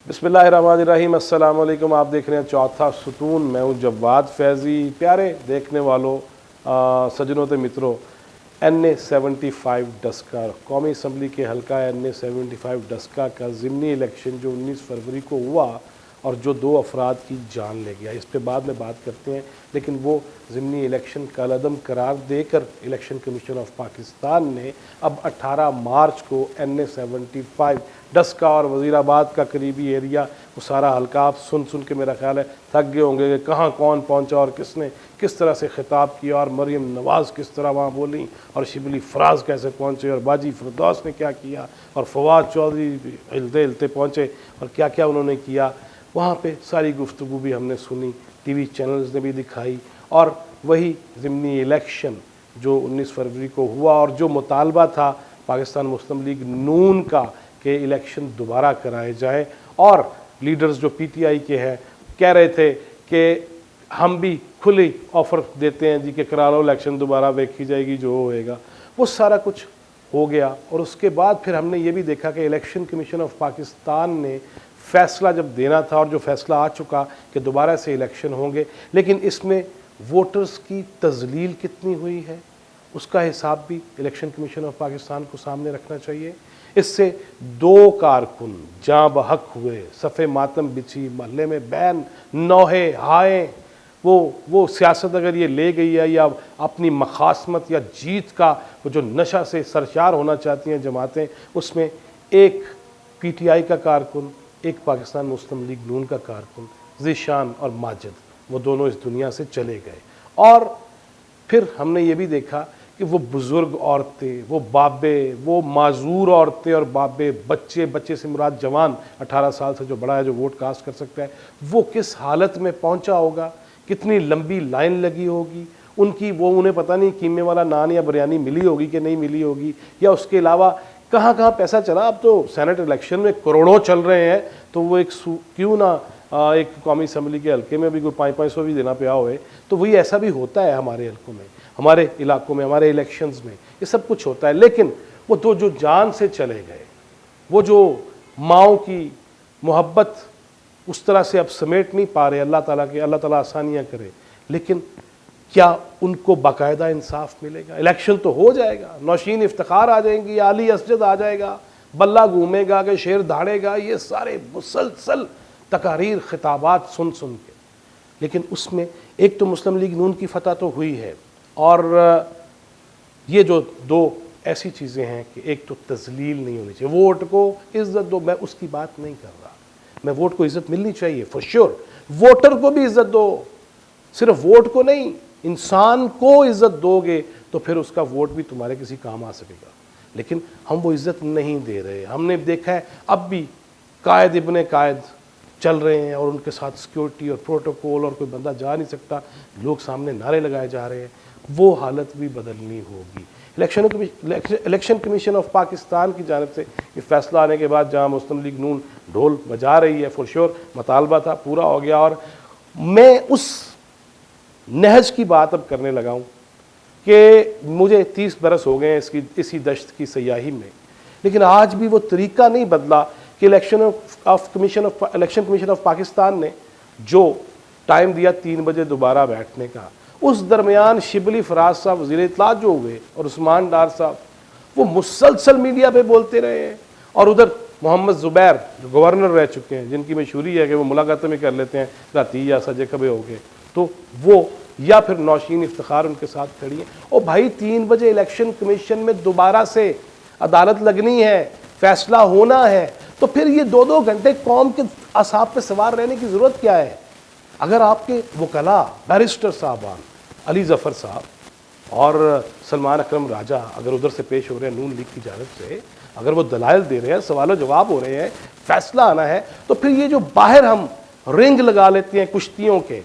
बिस्मिल्लाहिर्रहमानिर्रहीम, अस्सलाम वालेकुम। आप देख रहे हैं चौथा सुतून। मैं हूँ जवाद फैज़ी। प्यारे देखने वालों, सजनों ते मित्रों, NA-75 डस्का कौमी असम्बली के हल्का NA-75 डस्का का ज़िमनी इलेक्शन जो 19 फरवरी को हुआ और जो 2 अफराद की जान ले गया, इस पे बाद में बात करते हैं। लेकिन वो ज़िमनी इलेक्शन कलअदम करार देकर इलेक्शन कमीशन ऑफ पाकिस्तान ने अब 18 मार्च को NA-75 डस्का और वज़ीराबाद का करीबी एरिया, वो सारा हल्का आप सुन के मेरा ख्याल है थक गए होंगे कि कहाँ कौन पहुँचा और किसने किस तरह से ख़िताब किया और मरीम नवाज़ किस तरह वहाँ बोली और शिबली फराज कैसे पहुँचे और बाजी फिरदौस ने क्या किया और फवाद चौधरी हिलते हिलते पहुँचे और क्या क्या उन्होंने किया। वहाँ पे सारी गुफ्तगू भी हमने सुनी, टीवी चैनल्स ने भी दिखाई। और वही ज़िमनी इलेक्शन जो 19 फरवरी को हुआ और जो मुतालबा था पाकिस्तान मुस्लिम लीग नून का कि इलेक्शन दोबारा कराए जाए, और लीडर्स जो PTI के हैं कह रहे थे कि हम भी खुली ऑफ़र देते हैं जी कि करा लो इलेक्शन, दोबारा देखी जाएगी जो होएगा। वो सारा कुछ हो गया। और उसके बाद फिर हमने ये भी देखा कि इलेक्शन कमीशन ऑफ पाकिस्तान ने फ़ैसला जब देना था और जो फ़ैसला आ चुका कि दोबारा से इलेक्शन होंगे, लेकिन इसमें वोटर्स की तज़लील कितनी हुई है उसका हिसाब भी इलेक्शन कमीशन ऑफ पाकिस्तान को सामने रखना चाहिए। इससे 2 कारकुन जाँ बहक हुए, सफ़े मातम बिछी, महल्ले में बैन नौहे हाय। वो सियासत अगर ये ले गई है या अपनी मखासमत या जीत का वो जो नशा से सरशार होना चाहती हैं जमातें, उसमें एक PTI का कारकुन, एक पाकिस्तान मुस्लिम लीग नून का कारकुन ज़ीशान और माजिद, वो दोनों इस दुनिया से चले गए। और फिर हमने ये भी देखा कि वो बुज़ुर्ग औरतें, वो बाबे, वो माजूर औरतें और बाबे, बच्चे से मुराद जवान 18 साल से जो बड़ा है, जो वोट कास्ट कर सकता है, वो किस हालत में पहुंचा होगा, कितनी लंबी लाइन लगी होगी उनकी। वो उन्हें पता नहीं कीमे वाला नान या बिरयानी मिली होगी कि नहीं मिली होगी, या उसके अलावा कहाँ कहाँ पैसा चला। अब तो सेनेट इलेक्शन में करोड़ों चल रहे हैं, तो वो एक क्यों ना एक कौमी असम्बली के हल्के में भी कोई 500-500 भी देना पिया हुए। तो वही ऐसा भी होता है हमारे हल्कों में, हमारे इलाकों में, हमारे इलेक्शंस में ये सब कुछ होता है। लेकिन वो 2 जो जान से चले गए, वो जो माओ की मोहब्बत उस तरह से अब समेट नहीं पा रहे, अल्लाह ताला आसानियाँ करे, लेकिन क्या उनको बाकायदा इंसाफ मिलेगा? इलेक्शन तो हो जाएगा, नौशीन इफ्तिखार आ जाएंगी, आली असजद आ जाएगा, बल्ला घूमेगा कि शेर धाड़ेगा, ये सारे मुसलसल तकारीर खिताबात सुन के। लेकिन उसमें एक तो मुस्लिम लीग नून की फतह तो हुई है, और ये जो 2 ऐसी चीज़ें हैं कि एक तो तज़लील नहीं होनी चाहिए, वोट को इज़्ज़त दो, मैं उसकी बात नहीं कर रहा। मैं वोट को इज़्ज़त मिलनी चाहिए फॉर श्योर, वोटर को भी इज़्ज़त दो, सिर्फ वोट को नहीं, इंसान को इज़्ज़त दोगे तो फिर उसका वोट भी तुम्हारे किसी काम आ सकेगा। लेकिन हम वो इज़्ज़त नहीं दे रहे। हमने देखा है अब भी कायद इब्ने कायद चल रहे हैं और उनके साथ सिक्योरिटी और प्रोटोकॉल और कोई बंदा जा नहीं सकता, लोग सामने नारे लगाए जा रहे हैं। वो हालत भी बदलनी होगी। इलेक्शन कमीशन ऑफ पाकिस्तान की जानिब से ये फ़ैसला आने के बाद जहाँ मुस्लिम लीग नून ढोल बजा रही है, फॉर श्योर मुतालबा था, पूरा हो गया। और मैं उस नहज की बात अब करने लगा हूँ कि मुझे 30 बरस हो गए हैं इसी दश्त की सयाही में, लेकिन आज भी वो तरीका नहीं बदला कि इलेक्शन कमीशन ऑफ पाकिस्तान ने जो टाइम दिया 3 बजे दोबारा बैठने का, उस दरमियान शिबली फराज साहब वज़ीर इत्तलात जो हुए और उस्मान डार साहब वो मुसलसल मीडिया पे बोलते रहे हैं। और उधर मोहम्मद ज़ुबैर जो गवर्नर रह चुके हैं, जिनकी मशहूरी है कि वो मुलाकातें में कर लेते हैं राती या सजे कबे हो गए, तो वो या फिर नौशीन इफ्तिखार उनके साथ खड़ी है। और भाई 3 बजे इलेक्शन कमीशन में दोबारा से अदालत लगनी है, फैसला होना है, तो फिर ये 2-2 घंटे कौम के असाब पे सवार रहने की ज़रूरत क्या है? अगर आपके वकला बैरिस्टर साहबान अली ज़फ़र साहब और सलमान अकरम राजा अगर उधर से पेश हो रहे हैं नून लीग की जानिब से, अगर वो दलाइल दे रहे हैं, सवाल जवाब हो रहे हैं, फैसला आना है, तो फिर ये जो बाहर हम रिंग लगा लेते हैं कुश्तियों के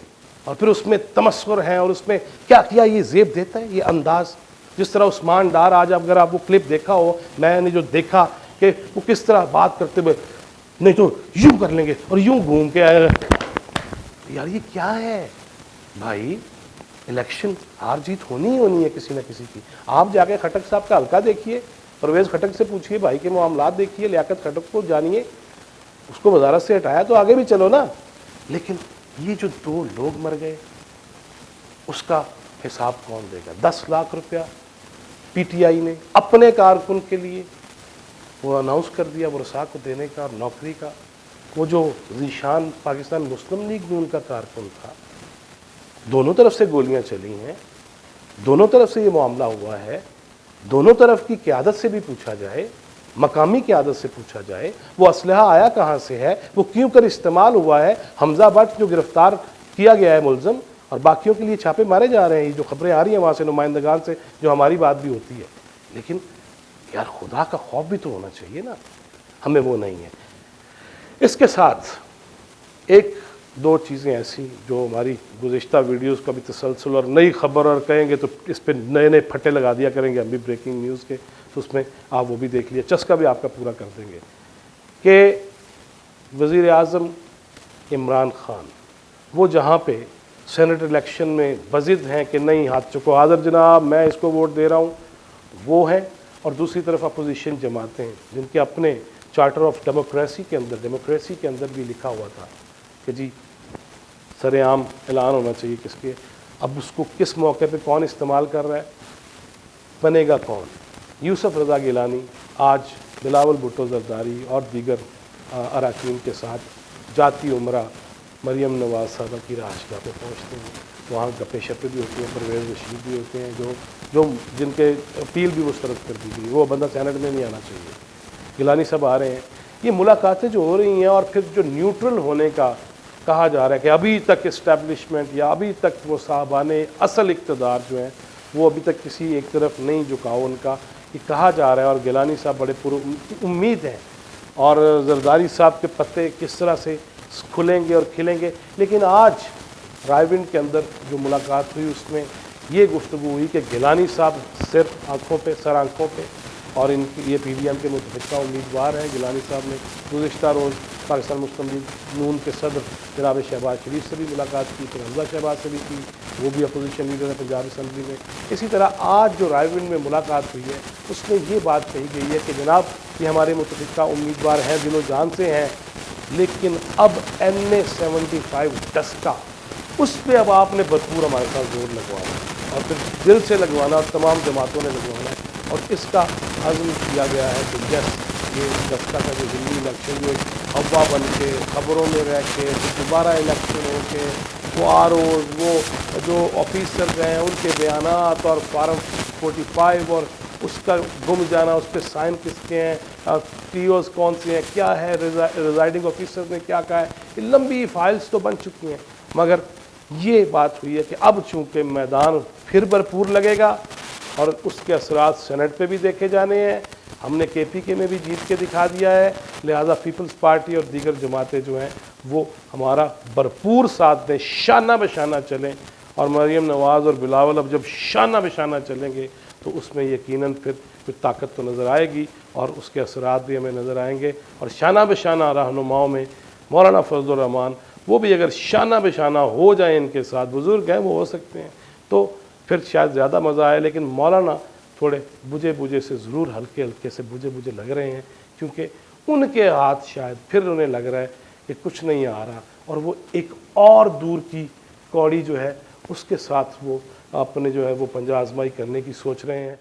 और फिर उसमें तमस्खुर हैं और उसमें क्या किया, ये ज़ेब देता है, ये अंदाज़। जिस तरह उस्मान डार आज अगर आप वो क्लिप देखा हो, मैंने जो देखा कि वो किस तरह बात करते हुए, नहीं तो यूं कर लेंगे और यूं घूम के आए, यार ये क्या है भाई? इलेक्शन हार जीत होनी है किसी न किसी की। आप जाके खटक साहब का हल्का देखिए, परवेज़ खटक से पूछिए, भाई के मामलात देखिए, लियाकत खटक को जानिए, اس کو وزارت سے ہٹایا تو آگے بھی چلو نا. لیکن یہ جو 2 لوگ مر گئے اس کا حساب کون دے گا؟ 10 لاکھ روپیہ پی ٹی آئی نے اپنے کارکن کے لیے وہ اناؤنس کر دیا ورثاء کو دینے کا اور نوکری کا. وہ جو ذیشان پاکستان مسلم لیگ میں ان کا کارکن تھا، دونوں طرف سے گولیاں چلی ہیں، دونوں طرف سے یہ معاملہ ہوا ہے، دونوں طرف کی قیادت سے بھی پوچھا جائے، مقامی قیادت سے پوچھا جائے وہ اسلحہ آیا کہاں سے ہے، وہ کیوں کر استعمال ہوا ہے. حمزہ بٹ جو گرفتار کیا گیا ہے ملزم، اور باقیوں کے لیے چھاپے مارے جا رہے ہیں. یہ جو خبریں آ رہی ہیں وہاں سے نمائندگان سے جو ہماری بات بھی ہوتی ہے، لیکن یار خدا کا خوف بھی تو ہونا چاہیے نا. ہمیں وہ نہیں ہے. اس کے ساتھ 1-2 چیزیں ایسی جو ہماری گزشتہ ویڈیوز کا بھی تسلسل اور نئی خبر، اور کہیں گے تو اس پہ نئے پھٹے لگا دیا کریں گے ہم بھی بریکنگ نیوز کے، تو اس میں آپ وہ بھی دیکھ لیے، چسکا بھی آپ کا پورا کر دیں گے کہ وزیر اعظم عمران خان وہ جہاں پہ سینٹ الیکشن میں بضد ہیں کہ نہیں ہاتھ چکو حاضر جناب میں اس کو ووٹ دے رہا ہوں، وہ ہیں. اور دوسری طرف اپوزیشن جماعتیں جن کے اپنے چارٹر آف ڈیموکریسی کے اندر بھی لکھا ہوا تھا کہ جی سر عام اعلان ہونا چاہیے کس کے. اب اس کو کس موقع پہ کون استعمال کر رہا ہے، بنے گا کون؟ یوسف رضا گیلانی آج بلاول بھٹو زرداری اور دیگر اراکین کے ساتھ جاتی عمرہ مریم نواز صاحبہ کی رہائشگاہ پہ پہنچتے ہیں. وہاں گپے شپے بھی ہوتی ہیں، پرویز رشید بھی ہوتے ہیں جو جن کے اپیل بھی مسترد کر دی گئی. وہ بندہ سینٹ میں نہیں آنا چاہیے. گیلانی صاحب آ رہے ہیں. یہ ملاقاتیں جو ہو رہی ہیں اور پھر جو نیوٹرل ہونے کا کہا جا رہا ہے کہ ابھی تک اسٹیبلشمنٹ یا ابھی تک وہ صاحبان اصل اقتدار جو ہیں وہ ابھی تک کسی ایک طرف نہیں جھکاؤ ان کا، یہ کہا جا رہا ہے. اور گیلانی صاحب بڑے امید ہیں، اور زرداری صاحب کے پتے کس طرح سے کھلیں گے اور کھلیں گے. لیکن آج رائے ونڈ کے اندر جو ملاقات ہوئی اس میں یہ گفتگو ہوئی کہ گیلانی صاحب صرف آنکھوں پہ سر آنکھوں پہ، اور ان کی یہ پی ڈی ایم کے متفقہ امیدوار ہیں. گیلانی صاحب نے گزشتہ روز پاکستان مسلم لیگ نون کے صدر جناب شہباز شریف سے بھی ملاقات کی، پھر حمزہ شہباز سے بھی کی، وہ بھی اپوزیشن لیڈر ہے پنجاب اسمبلی میں. اسی طرح آج جو رائے ونڈ میں ملاقات ہوئی ہے اس میں یہ بات کہی گئی ہے کہ جناب یہ ہمارے متفقہ امیدوار ہیں، دل و جان سے ہیں، لیکن اب NA-75 ڈسکا اس پہ اب آپ نے بھرپور ہمارے ساتھ زور لگوانا اور پھر دل سے لگوانا، اور تمام جماعتوں نے لگوانا ہے. اور اس کا عزم کیا گیا ہے کہ یس یہ ڈسکا کا جو ضمنی الیکشن جو ایک افواہ بن کے خبروں میں رہ کے دوبارہ الیکشن ہو کے وہ ROs وہ جو آفیسر گئے ہیں ان کے بیانات اور فارم 45 اور اس کا گم جانا، اس پہ سائن کس کے ہیں، TOs کون سے ہیں، کیا ہے ریزائڈنگ آفیسر نے کیا کہا ہے، یہ لمبی فائلز تو بن چکی ہیں. مگر یہ بات ہوئی ہے کہ اب چونکہ میدان پھر بھرپور لگے گا اور اس کے اثرات سینٹ پہ بھی دیکھے جانے ہیں. ہم نے KPK میں بھی جیت کے دکھا دیا ہے، لہذا پیپلز پارٹی اور دیگر جماعتیں جو ہیں وہ ہمارا بھرپور ساتھ دیں، شانہ بشانہ چلیں. اور مریم نواز اور بلاول اب جب شانہ بشانہ چلیں گے تو اس میں یقیناً پھر طاقت تو نظر آئے گی اور اس کے اثرات بھی ہمیں نظر آئیں گے. اور شانہ بشانہ رہنماؤں میں مولانا فضل الرحمان وہ بھی اگر شانہ بشانہ ہو جائیں ان کے ساتھ، بزرگ ہیں وہ ہو سکتے ہیں، تو پھر شاید زیادہ مزہ آئے. لیکن مولانا تھوڑے بجے سے ضرور ہلکے سے بجے لگ رہے ہیں، کیونکہ ان کے ہاتھ شاید پھر انہیں لگ رہا ہے کہ کچھ نہیں آ رہا، اور وہ ایک اور دور کی کوڑی جو ہے اس کے ساتھ وہ اپنے جو ہے وہ پنجہ آزمائی کرنے کی سوچ رہے ہیں.